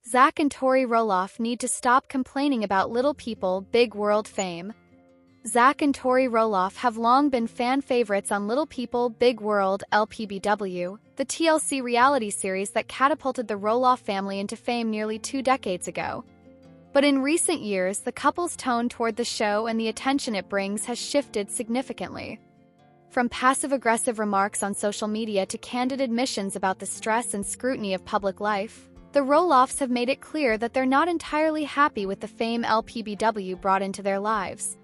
Zach and Tori Roloff need to stop complaining about little people, big world fame. Zach and Tori Roloff have long been fan favorites on Little People, Big World, LPBW, the TLC reality series that catapulted the Roloff family into fame nearly 2 decades ago. But in recent years, the couple's tone toward the show and the attention it brings has shifted significantly. From passive-aggressive remarks on social media to candid admissions about the stress and scrutiny of public life, the Roloffs have made it clear that they're not entirely happy with the fame LPBW brought into their lives.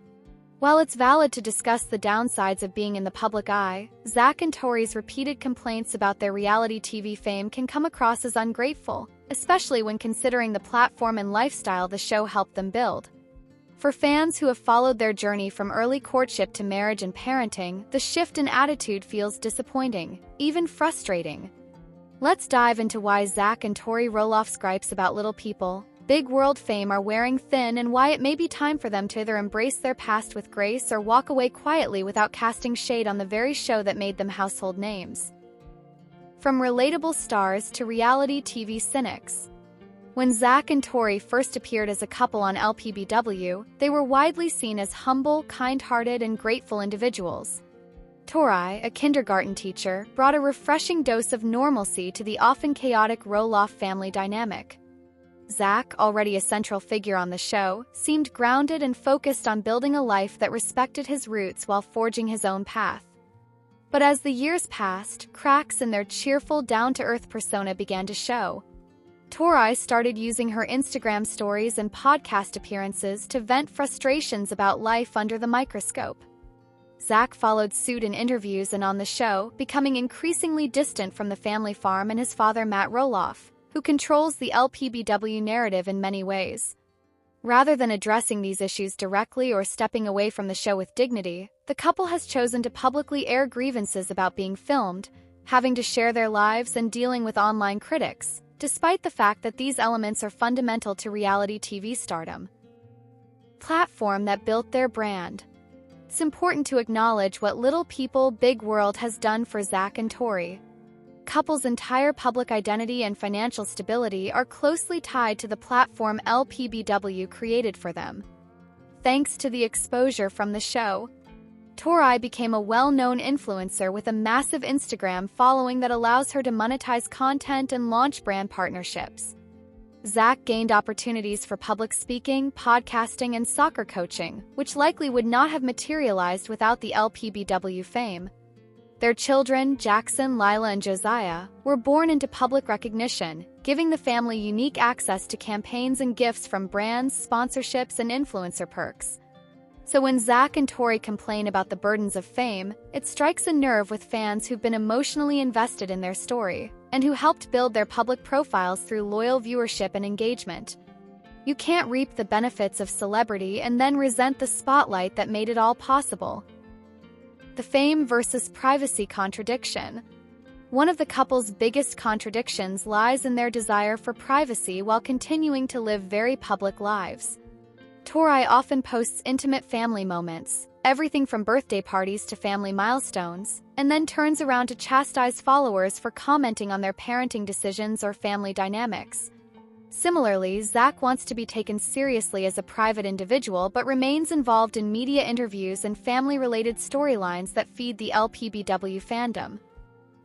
While it's valid to discuss the downsides of being in the public eye, Zach and Tori's repeated complaints about their reality TV fame can come across as ungrateful, especially when considering the platform and lifestyle the show helped them build. For fans who have followed their journey from early courtship to marriage and parenting, the shift in attitude feels disappointing, even frustrating. Let's dive into why Zach and Tori Roloff's gripes about Little People, Big World fame are wearing thin and why it may be time for them to either embrace their past with grace or walk away quietly without casting shade on the very show that made them household names. From relatable stars to reality TV cynics. When Zach and Tori first appeared as a couple on LPBW, they were widely seen as humble, kind-hearted, and grateful individuals. Tori, a kindergarten teacher, brought a refreshing dose of normalcy to the often chaotic Roloff family dynamic. Zach, already a central figure on the show, seemed grounded and focused on building a life that respected his roots while forging his own path. But as the years passed, cracks in their cheerful, down-to-earth persona began to show. Tori started using her Instagram stories and podcast appearances to vent frustrations about life under the microscope. Zach followed suit in interviews and on the show, becoming increasingly distant from the family farm and his father Matt Roloff, who controls the LPBW narrative in many ways. Rather than addressing these issues directly or stepping away from the show with dignity, the couple has chosen to publicly air grievances about being filmed, having to share their lives, and dealing with online critics, despite the fact that these elements are fundamental to reality TV stardom. Platform that built their brand. It's important to acknowledge what Little People, Big World has done for Zach and Tori. Couple's entire public identity and financial stability are closely tied to the platform LPBW created for them. Thanks to the exposure from the show, Tori became a well-known influencer with a massive Instagram following that allows her to monetize content and launch brand partnerships. Zach gained opportunities for public speaking, podcasting, and soccer coaching, which likely would not have materialized without the LPBW fame. Their children, Jackson, Lila, and Josiah, were born into public recognition, giving the family unique access to campaigns and gifts from brands, sponsorships, and influencer perks. So when Zach and Tori complain about the burdens of fame, it strikes a nerve with fans who've been emotionally invested in their story, and who helped build their public profiles through loyal viewership and engagement. You can't reap the benefits of celebrity and then resent the spotlight that made it all possible. The fame versus privacy contradiction. One of the couple's biggest contradictions lies in their desire for privacy while continuing to live very public lives. Tori often posts intimate family moments, everything from birthday parties to family milestones, and then turns around to chastise followers for commenting on their parenting decisions or family dynamics. Similarly, Zach wants to be taken seriously as a private individual but remains involved in media interviews and family-related storylines that feed the LPBW fandom.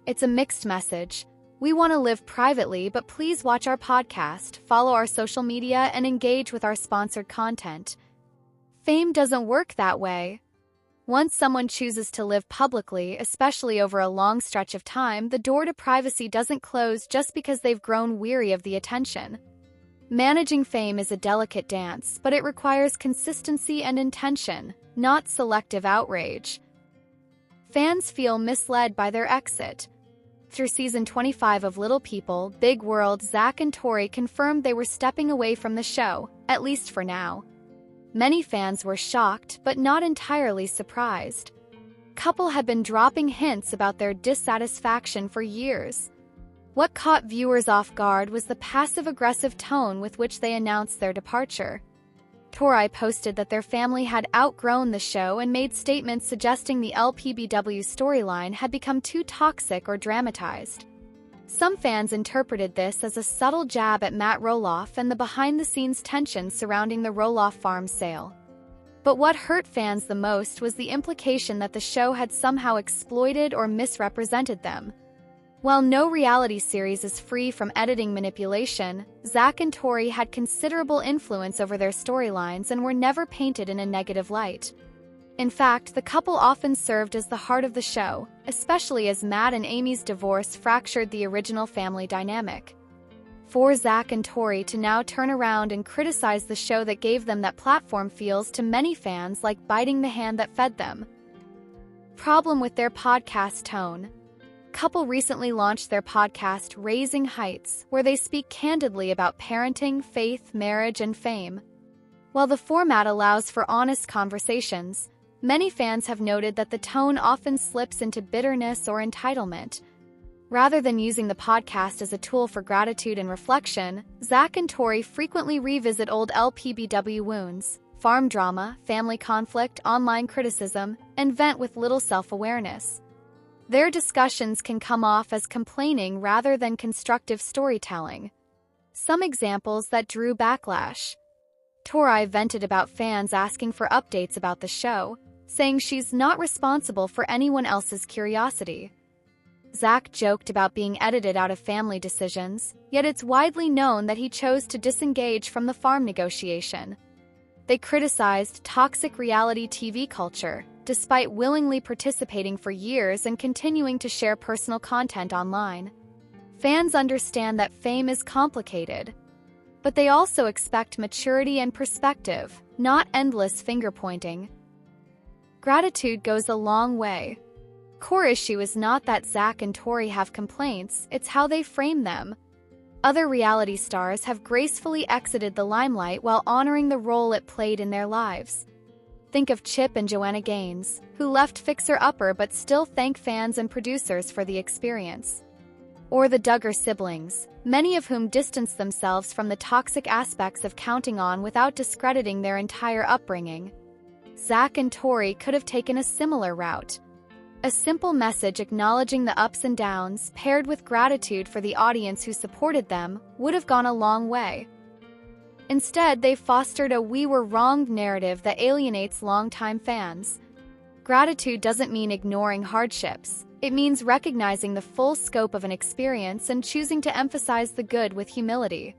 It's a mixed message. We want to live privately, but please watch our podcast, follow our social media, and engage with our sponsored content. Fame doesn't work that way. Once someone chooses to live publicly, especially over a long stretch of time, the door to privacy doesn't close just because they've grown weary of the attention. Managing fame is a delicate dance, but it requires consistency and intention, not selective outrage. Fans feel misled by their exit. Through season 25 of Little People, Big World, Zach and Tori confirmed they were stepping away from the show, at least for now. Many fans were shocked, but not entirely surprised. Couple had been dropping hints about their dissatisfaction for years. What caught viewers off guard was the passive-aggressive tone with which they announced their departure. Tori posted that their family had outgrown the show and made statements suggesting the LPBW storyline had become too toxic or dramatized. Some fans interpreted this as a subtle jab at Matt Roloff and the behind-the-scenes tension surrounding the Roloff farm sale. But what hurt fans the most was the implication that the show had somehow exploited or misrepresented them. While no reality series is free from editing manipulation, Zach and Tori had considerable influence over their storylines and were never painted in a negative light. In fact, the couple often served as the heart of the show, especially as Matt and Amy's divorce fractured the original family dynamic. For Zach and Tori to now turn around and criticize the show that gave them that platform feels to many fans like biting the hand that fed them. Problem with their podcast tone. Couple recently launched their podcast Raising Heights, where they speak candidly about parenting, faith, marriage, and fame. While the format allows for honest conversations, many fans have noted that the tone often slips into bitterness or entitlement. Rather than using the podcast as a tool for gratitude and reflection, Zach and Tori frequently revisit old LPBW wounds, farm drama, family conflict, online criticism, and vent with little self-awareness. Their discussions can come off as complaining rather than constructive storytelling. Some examples that drew backlash. Tori vented about fans asking for updates about the show, saying she's not responsible for anyone else's curiosity. Zach joked about being edited out of family decisions, yet it's widely known that he chose to disengage from the farm negotiation. They criticized toxic reality TV culture, despite willingly participating for years and continuing to share personal content online. Fans understand that fame is complicated, but they also expect maturity and perspective, not endless finger-pointing. Gratitude goes a long way. Core issue is not that Zach and Tori have complaints, it's how they frame them. Other reality stars have gracefully exited the limelight while honoring the role it played in their lives. Think of Chip and Joanna Gaines, who left Fixer Upper but still thank fans and producers for the experience. Or the Duggar siblings, many of whom distanced themselves from the toxic aspects of Counting On without discrediting their entire upbringing. Zach and Tori could have taken a similar route. A simple message acknowledging the ups and downs, paired with gratitude for the audience who supported them, would have gone a long way. Instead, they fostered a "we were wronged" narrative that alienates longtime fans. Gratitude doesn't mean ignoring hardships. It means recognizing the full scope of an experience and choosing to emphasize the good with humility.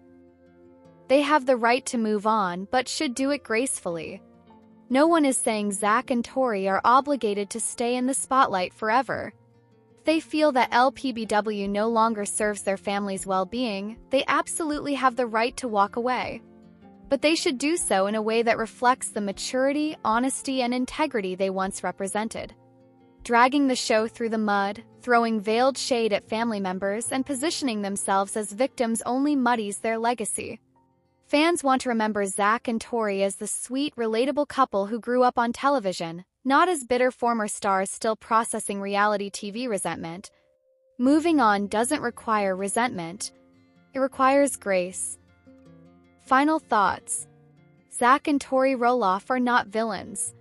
They have the right to move on, but should do it gracefully. No one is saying Zach and Tori are obligated to stay in the spotlight forever. If they feel that LPBW no longer serves their family's well-being, they absolutely have the right to walk away. But they should do so in a way that reflects the maturity, honesty, and integrity they once represented. Dragging the show through the mud, throwing veiled shade at family members, and positioning themselves as victims only muddies their legacy. Fans want to remember Zach and Tori as the sweet, relatable couple who grew up on television, not as bitter former stars still processing reality TV resentment. Moving on doesn't require resentment. It requires grace. Final thoughts. Zach and Tori Roloff are not villains.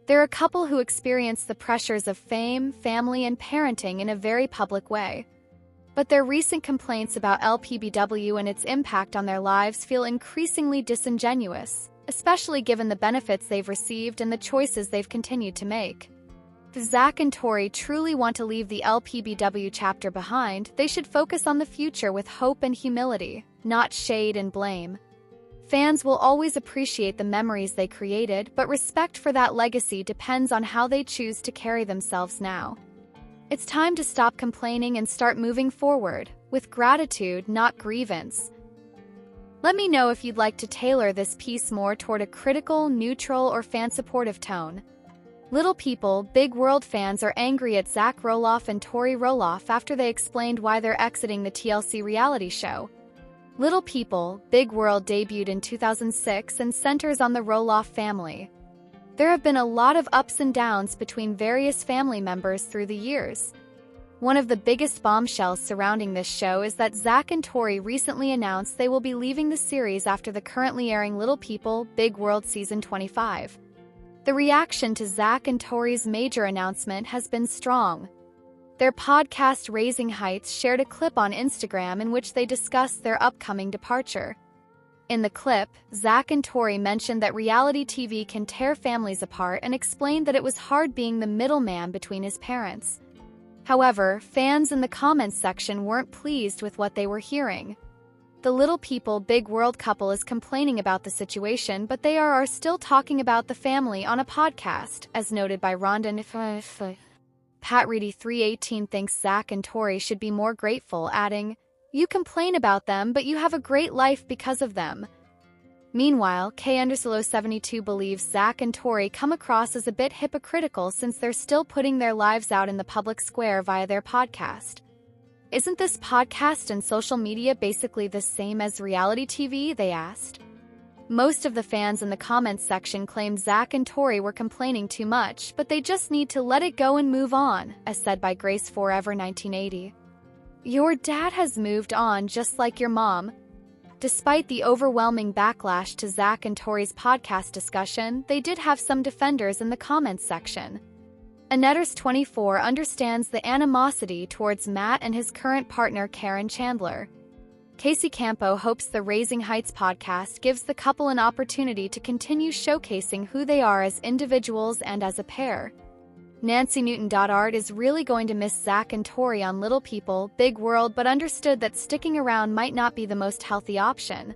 They're a couple who experience the pressures of fame, family, and parenting in a very public way. But their recent complaints about LPBW and its impact on their lives feel increasingly disingenuous, especially given the benefits they've received and the choices they've continued to make. If Zach and Tori truly want to leave the LPBW chapter behind, they should focus on the future with hope and humility, not shade and blame. Fans will always appreciate the memories they created, but respect for that legacy depends on how they choose to carry themselves now. It's time to stop complaining and start moving forward, with gratitude, not grievance. Let me know if you'd like to tailor this piece more toward a critical, neutral, or fan-supportive tone. Little People, Big World fans are angry at Zach Roloff and Tori Roloff after they explained why they're exiting the TLC reality show. Little People, Big World debuted in 2006 and centers on the Roloff family. There have been a lot of ups and downs between various family members through the years. One of the biggest bombshells surrounding this show is that Zach and Tori recently announced they will be leaving the series after the currently airing Little People, Big World Season 25. The reaction to Zach and Tori's major announcement has been strong. Their podcast Raising Heights shared a clip on Instagram in which they discussed their upcoming departure. In the clip, Zach and Tori mentioned that reality TV can tear families apart and explained that it was hard being the middleman between his parents. However, fans in the comments section weren't pleased with what they were hearing. The Little People Big World couple is complaining about the situation, but they are still talking about the family on a podcast, as noted by Rhonda. Pat Reedy 318 thinks Zach and Tori should be more grateful, adding, "You complain about them, but you have a great life because of them." Meanwhile, K_72 believes Zach and Tori come across as a bit hypocritical since they're still putting their lives out in the public square via their podcast. "Isn't this podcast and social media basically the same as reality TV?" they asked. Most of the fans in the comments section claimed Zach and Tori were complaining too much, but they just need to let it go and move on, as said by Grace Forever 1980. "Your dad has moved on just like your mom." Despite the overwhelming backlash to Zach and Tori's podcast discussion, they did have some defenders in the comments section. Anetters24 understands the animosity towards Matt and his current partner Karen Chandler. Casey Campo hopes the Raising Heights podcast gives the couple an opportunity to continue showcasing who they are as individuals and as a pair. Nancy Newton.art is really going to miss Zach and Tori on Little People, Big World, but understood that sticking around might not be the most healthy option.